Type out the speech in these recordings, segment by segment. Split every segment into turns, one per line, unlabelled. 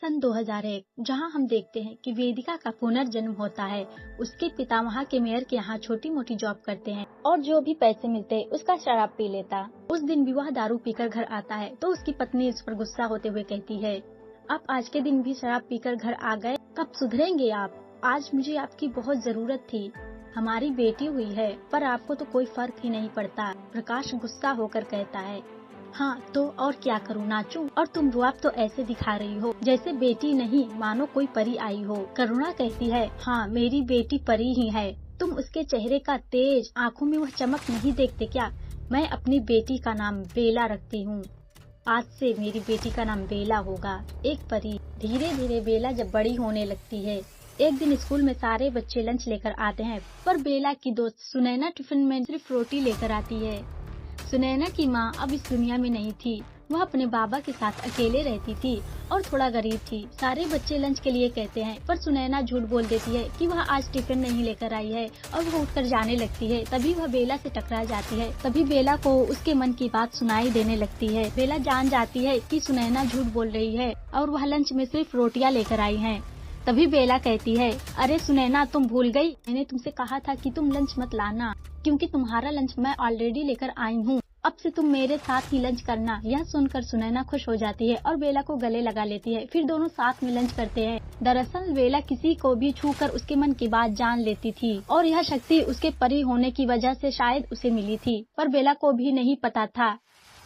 सन 2001 जहां हम देखते हैं कि वेदिका का पुनर्जन्म होता है। उसके पिता वहां के मेयर के यहाँ छोटी मोटी जॉब करते हैं और जो भी पैसे मिलते उसका शराब पी लेता। उस दिन भी वह दारू पीकर घर आता है तो उसकी पत्नी उस पर गुस्सा होते हुए कहती है, आप आज के दिन भी शराब पीकर घर आ गए, कब सुधरेंगे आप? आज मुझे आपकी बहुत जरूरत थी, हमारी बेटी हुई है पर आपको तो कोई फर्क ही नहीं पड़ता। प्रकाश गुस्सा होकर कहता है, हाँ तो और क्या करूँ, नाचूं? और तुम रुआब तो ऐसे दिखा रही हो जैसे बेटी नहीं मानो कोई परी आई हो। करुणा कहती है, हाँ मेरी बेटी परी ही है, तुम उसके चेहरे का तेज, आँखों में वह चमक नहीं देखते क्या? मैं अपनी बेटी का नाम बेला रखती हूँ, आज से मेरी बेटी का नाम बेला होगा, एक परी। धीरे धीरे बेला जब बड़ी होने लगती है, एक दिन स्कूल में सारे बच्चे लंच लेकर आते हैं पर बेला की दोस्त सुनैना टिफिन में सिर्फ रोटी लेकर आती है। सुनैना की माँ अब इस दुनिया में नहीं थी, वह अपने बाबा के साथ अकेले रहती थी और थोड़ा गरीब थी। सारे बच्चे लंच के लिए कहते हैं पर सुनैना झूठ बोल देती है कि वह आज टिफिन नहीं लेकर आई है और वह उठकर जाने लगती है। तभी वह बेला से टकरा जाती है। तभी बेला को उसके मन की बात सुनाई देने लगती है। बेला जान जाती है कि सुनैना झूठ बोल रही है और वह लंच में सिर्फ रोटियां लेकर आई है। तभी बेला कहती है, अरे सुनैना तुम भूल गई, मैंने तुमसे कहा था कि तुम लंच मत लाना क्योंकि तुम्हारा लंच मैं ऑलरेडी लेकर आई हूँ, अब से तुम मेरे साथ ही लंच करना। यह सुनकर सुनैना खुश हो जाती है और बेला को गले लगा लेती है। फिर दोनों साथ में लंच करते हैं। दरअसल बेला किसी को भी छूकर उसके मन की बात जान लेती थी और यह शक्ति उसके परी होने की वजह से शायद उसे मिली थी, पर बेला को भी नहीं पता था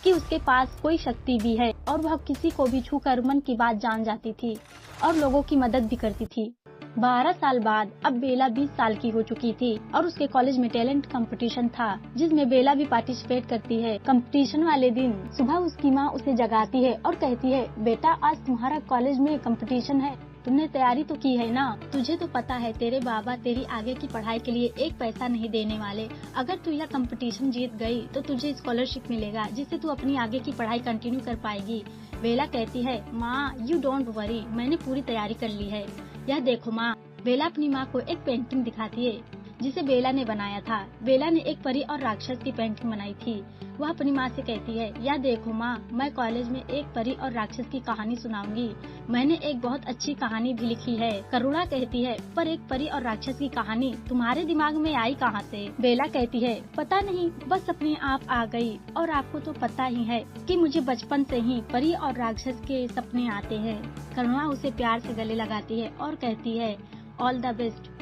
कि उसके पास कोई शक्ति भी है और वह किसी को भी छूकर मन की बात जान जाती थी और लोगों की मदद भी करती थी। 12 साल बाद अब बेला 20 साल की हो चुकी थी और उसके कॉलेज में टैलेंट कंपटीशन था जिसमें बेला भी पार्टिसिपेट करती है। कंपटीशन वाले दिन सुबह उसकी माँ उसे जगाती है और कहती है, बेटा आज तुम्हारा कॉलेज में कंपटीशन है, तुमने तैयारी तो की है ना? तुझे तो पता है तेरे बाबा तेरी आगे की पढ़ाई के लिए एक पैसा नहीं देने वाले, अगर तू यह कंपटीशन जीत गई तो तुझे स्कॉलरशिप मिलेगा जिससे तू अपनी आगे की पढ़ाई कंटिन्यू कर पाएगी। बेला कहती है, माँ यू डोंट वरी, मैंने पूरी तैयारी कर ली है। यह देखो माँ। बेला अपनी माँ को एक पेंटिंग दिखाती है जिसे बेला ने बनाया था। बेला ने एक परी और राक्षस की पेंटिंग बनाई थी। वह अपनी माँ से कहती है, यह देखो माँ, मैं कॉलेज में एक परी और राक्षस की कहानी सुनाऊंगी, मैंने एक बहुत अच्छी कहानी भी लिखी है। करुणा कहती है, पर एक परी और राक्षस की कहानी तुम्हारे दिमाग में आई कहाँ से? बेला कहती है, पता नहीं, बस अपने आप आ गई और आपको तो पता ही है कि मुझे बचपन से ही परी और राक्षस के सपने आते हैं। करुणा उसे प्यार से गले लगाती है और कहती है, all the best.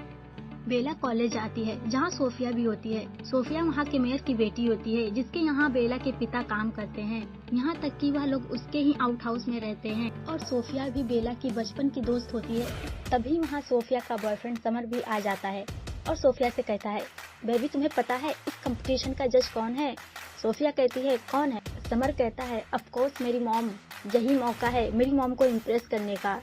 Bela college आती है जहाँ सोफिया भी होती है। सोफिया वहाँ के मेयर की बेटी होती है जिसके यहाँ बेला के पिता काम करते हैं। यहाँ तक कि वह लोग उसके ही आउट हाउस में रहते हैं और सोफिया भी बेला की बचपन की दोस्त होती है। तभी वहाँ सोफिया का बॉयफ्रेंड समर भी आ जाता है और सोफिया से कहता है, बेबी तुम्हें पता है इस कंपटीशन का जज कौन है? सोफिया कहती है, कौन है? समर कहता है, ऑफ कोर्स मेरी मॉम, यही मौका है मेरी मॉम को इम्प्रेस करने का।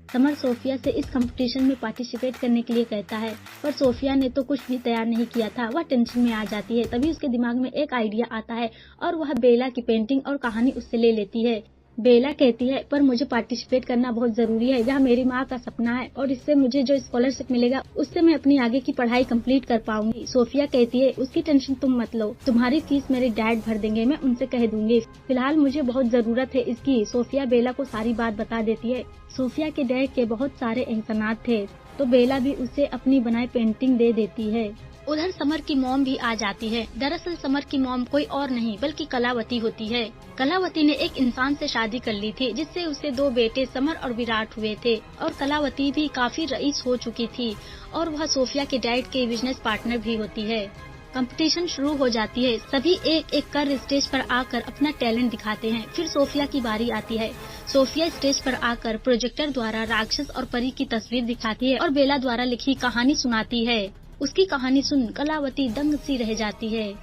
समर सोफिया से इस कंपटीशन में पार्टिसिपेट करने के लिए कहता है पर सोफिया ने तो कुछ भी तैयार नहीं किया था। वह टेंशन में आ जाती है। तभी उसके दिमाग में एक आइडिया आता है और वह बेला की पेंटिंग और कहानी उससे ले लेती है। बेला कहती है, पर मुझे पार्टिसिपेट करना बहुत जरूरी है, यह मेरी माँ का सपना है और इससे मुझे जो स्कॉलरशिप मिलेगा उससे मैं अपनी आगे की पढ़ाई कंप्लीट कर पाऊंगी। सोफिया कहती है, उसकी टेंशन तुम मत लो, तुम्हारी फीस मेरे डैड भर देंगे, मैं उनसे कह दूंगी, फिलहाल मुझे बहुत जरूरत है इसकी। सोफिया बेला को सारी बात बता देती है। सोफिया के डैड के बहुत सारे एहसानात थे तो बेला भी उसे अपनी बनाई पेंटिंग दे देती है। उधर समर की मॉम भी आ जाती है। दरअसल समर की मॉम कोई और नहीं बल्कि कलावती होती है। कलावती ने एक इंसान से शादी कर ली थी जिससे उसे 2 बेटे समर और विराट हुए थे और कलावती भी काफी रईस हो चुकी थी और वह सोफिया के डैड के बिजनेस पार्टनर भी होती है। कंपटीशन शुरू हो जाती है। सभी एक एक कर स्टेज पर आकर अपना टैलेंट दिखाते हैं। फिर सोफिया की बारी आती है। सोफिया स्टेज पर आकर प्रोजेक्टर द्वारा राक्षस और परी की तस्वीर दिखाती है और बेला द्वारा लिखी कहानी सुनाती है। उसकी कहानी सुन कलावती दंग सी रह जाती है।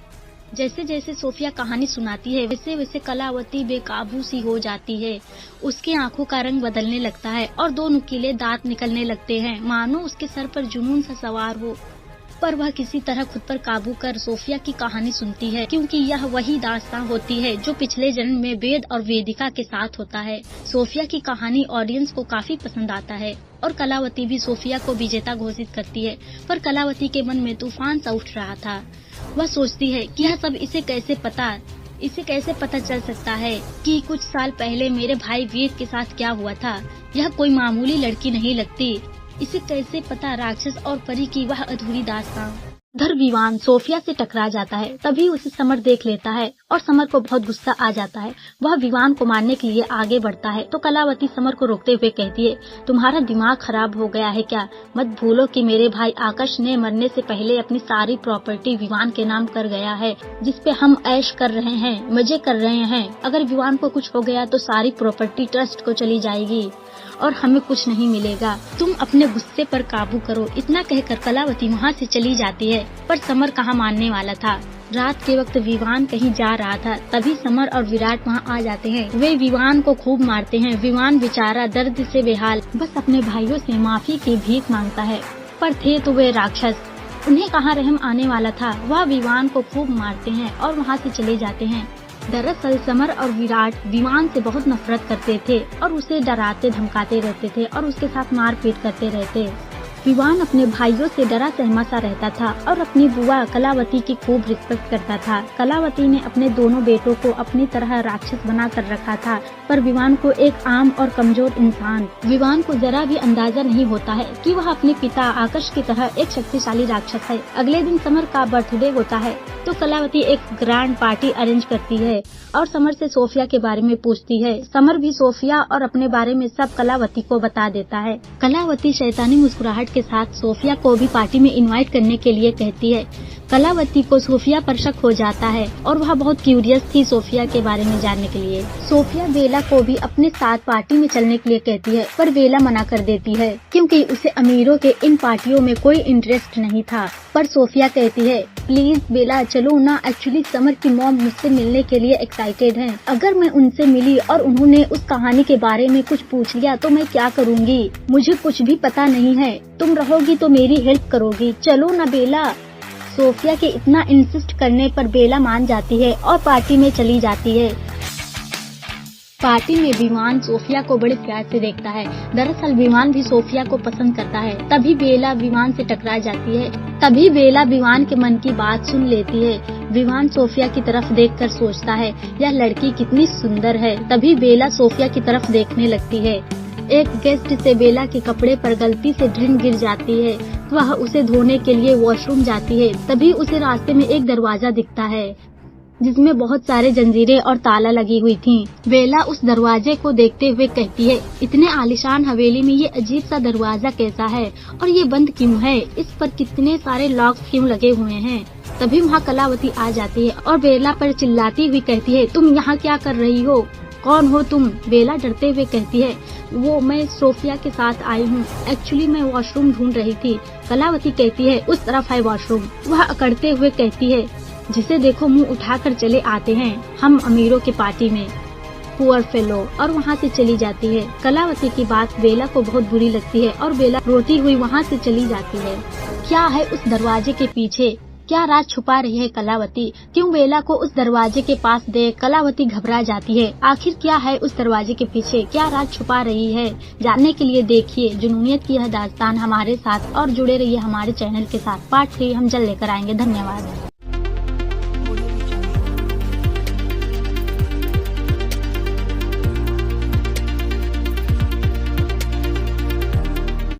जैसे जैसे सोफिया कहानी सुनाती है वैसे वैसे कलावती बेकाबू सी हो जाती है। उसकी आंखों का रंग बदलने लगता है और 2 नुकीले दांत निकलने लगते हैं, मानो उसके सर पर जुनून सा सवार हो। पर वह किसी तरह खुद पर काबू कर सोफिया की कहानी सुनती है क्योंकि यह वही दास्तां होती है जो पिछले जन्म में वेद और वेदिका के साथ होता है। सोफिया की कहानी ऑडियंस को काफी पसंद आता है और कलावती भी सोफिया को विजेता घोषित करती है। पर कलावती के मन में तूफान सा उठ रहा था। वह सोचती है कि यह सब इसे कैसे पता, इसे कैसे पता चल सकता है कि कुछ साल पहले मेरे भाई वीर के साथ क्या हुआ था? यह कोई मामूली लड़की नहीं लगती। इसे कैसे पता राक्षस और परी की वह अधूरी दास्तां? उधर विवान सोफिया से टकरा जाता है। तभी उसे समर देख लेता है और समर को बहुत गुस्सा आ जाता है। वह विवान को मारने के लिए आगे बढ़ता है तो कलावती समर को रोकते हुए कहती है, तुम्हारा दिमाग खराब हो गया है क्या? मत भूलो कि मेरे भाई आकाश ने मरने से पहले अपनी सारी प्रॉपर्टी विवान के नाम कर गया है, जिसपे हम ऐश कर रहे हैं, मजे कर रहे हैं। अगर विवान को कुछ हो गया तो सारी प्रॉपर्टी ट्रस्ट को चली जाएगी और हमें कुछ नहीं मिलेगा। तुम अपने गुस्से पर काबू करो। इतना कहकर कलावती वहाँ से चली जाती है, पर समर कहाँ मानने वाला था। रात के वक्त विवान कहीं जा रहा था, तभी समर और विराट वहाँ आ जाते हैं। वे विवान को खूब मारते हैं। विवान बेचारा दर्द से बेहाल बस अपने भाइयों से माफी की भीख मांगता है, पर थे तो वे राक्षस, उन्हें कहाँ रहम आने वाला था। वह विवान को खूब मारते हैं और वहाँ से चले जाते हैं। दरअसल समर और विराट विवान से बहुत नफरत करते थे और उसे डराते धमकाते रहते थे और उसके साथ मारपीट करते रहते। विवान अपने भाइयों से डरा सहमा सा रहता था और अपनी बुआ कलावती की खूब रिस्पेक्ट करता था। कलावती ने अपने दोनों बेटों को अपनी तरह राक्षस बना कर रखा था, पर विवान को एक आम और कमजोर इंसान। विवान को जरा भी अंदाजा नहीं होता है कि वह अपने पिता आकाश की तरह एक शक्तिशाली राक्षस है। अगले दिन समर का बर्थडे होता है तो कलावती एक ग्रैंड पार्टी अरेंज करती है और समर से सोफिया के बारे में पूछती है। समर भी सोफिया और अपने बारे में सब कलावती को बता देता है। कलावती शैतानी मुस्कुराहट के साथ सोफिया को भी पार्टी में इनवाइट करने के लिए कहती है। कलावती को सोफिया पर शक हो जाता है और वह बहुत क्यूरियस थी सोफिया के बारे में जानने के लिए। सोफिया बेला को भी अपने साथ पार्टी में चलने के लिए कहती है, पर बेला मना कर देती है क्योंकि उसे अमीरों के इन पार्टियों में कोई इंटरेस्ट नहीं था। पर सोफिया कहती है, प्लीज बेला चलो ना, एक्चुअली समर की मॉम मुझसे मिलने के लिए एक्साइटेड हैं। अगर मैं उनसे मिली और उन्होंने उस कहानी के बारे में कुछ पूछ लिया तो मैं क्या करूँगी? मुझे कुछ भी पता नहीं है। तुम रहोगी तो मेरी हेल्प करोगी, चलो ना बेला। सोफिया के इतना इंसिस्ट करने पर बेला मान जाती है और पार्टी में चली जाती है। पार्टी में विवान सोफिया को बड़े प्यार से देखता है। दरअसल विवान भी सोफिया को पसंद करता है। तभी बेला विवान से टकरा जाती है। तभी बेला विवान के मन की बात सुन लेती है। विवान सोफिया की तरफ देखकर सोचता है, यह लड़की कितनी सुंदर है। तभी बेला सोफिया की तरफ देखने लगती है। एक गेस्ट से बेला के कपड़े पर गलती से ड्रिंक गिर जाती है। वह उसे धोने के लिए वॉशरूम जाती है। तभी उसे रास्ते में एक दरवाजा दिखता है जिसमें बहुत सारे जंजीरें और ताला लगी हुई थीं। बेला उस दरवाजे को देखते हुए कहती है, इतने आलीशान हवेली में ये अजीब सा दरवाजा कैसा है और ये बंद क्यों है? इस पर कितने सारे लॉक्स क्यों लगे हुए हैं? तभी वहाँ कलावती आ जाती है और बेला पर चिल्लाती हुई कहती है, तुम यहाँ क्या कर रही हो? कौन हो तुम? बेला डरते हुए कहती है, वो मैं सोफिया के साथ आई हूँ। एक्चुअली मैं वॉशरूम ढूंढ रही थी। कलावती कहती है, उस तरफ है वॉशरूम। वह अकड़ते हुए कहती है, जिसे देखो मुंह उठाकर चले आते हैं हम अमीरों के पार्टी में, पुअर फेलो, और वहाँ से चली जाती है। कलावती की बात बेला को बहुत बुरी लगती है और बेला रोती हुई वहाँ से चली जाती है। क्या है उस दरवाजे के पीछे? क्या राज छुपा रही है कलावती? क्यों बेला को उस दरवाजे के पास देख कलावती घबरा जाती है? आखिर क्या है उस दरवाजे के पीछे? क्या राज छुपा रही है? जानने के लिए देखिए जुनूनियत की यह दास्तान हमारे साथ और जुड़े रहिए हमारे चैनल के साथ। पार्ट 3 हम जल्द लेकर आएंगे। धन्यवाद।